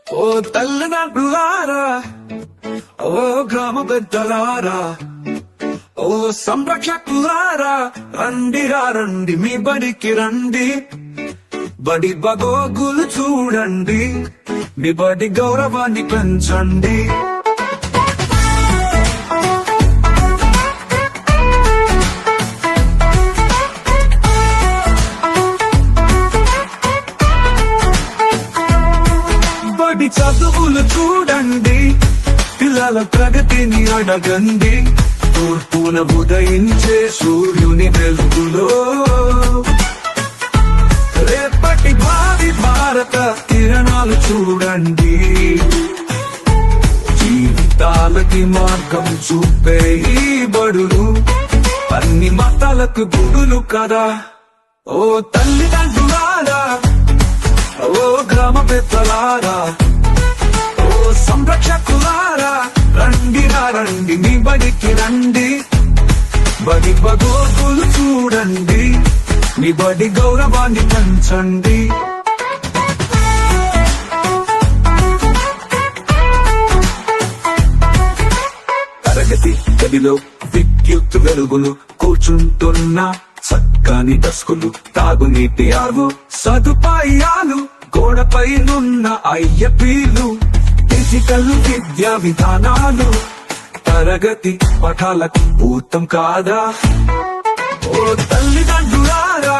ఓ తల్లిదండ్రులారా, ఓ గ్రామ పెద్దలారా, ఓ సంరక్షకులారా, రండిరా రండి మీ బడికి రండి. బడి బగోగులు చూడండి, మీ బడి గౌరవాన్ని పెంచండి. బడి చదువులు చూడండి, పిల్లల ప్రగతిని అడగండి. తూర్పున ఉదయించే సూర్యుని వెలుగులో రేపటి భావి భారత కిరణాలు చూడండి. జీవితాలకి మార్గం చూపే ఈ బడులు అన్ని మతాలకు గుడులు కదా. ఓ తల్లిదండ్రులారా, ఓ గ్రామ పెద్దలారా, ఓ సంరక్షకులారా, రండిరా రండి మీ బడికి రండి. బడి బగోగులు చూడండి, మీ బడి గౌరవాన్ని పెంచండి. తరగతి గదిలో విద్యుత్ వెలుగులు, కూర్చుంటున్న చక్కని డస్కులు, తాగునీటి ఆర్వో సదుపాయాలు, గోడపై నున్న ఐఎపీలు, డిజిటల్ విద్యా విధానాలు తరగతి పఠాలకు పూర్తం కాదా. ఓ తల్లిదండ్రులారా,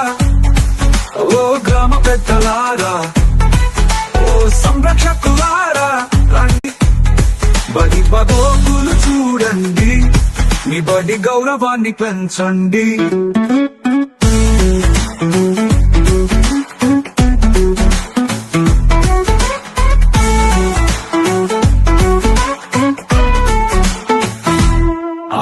ఓ గ్రామ పెద్దలారా, ఓ సంరక్షకులారా, రండి బడి బగోగులు చూడండి, మీ బడి గౌరవాన్ని పెంచండి.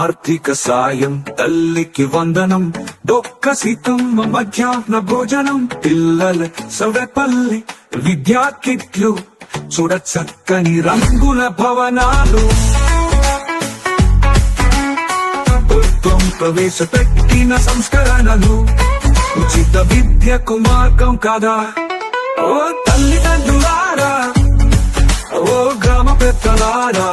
ఆర్థిక సాయం, తల్లికి వందనం, డొక్క సీతమ్మ మధ్యాహ్న భోజనం, పిల్లల సవెపల్లి విద్యా కిట్లు, చూడ చక్కని రంగుల భవనాలు, ప్రభుత్వం ప్రవేశపెట్టిన సంస్కరణలు, ఉచిత విద్యకు మార్గం కదా. ఓ తల్లిదండ్రులారా, ఓ గ్రామ పెద్దలారా,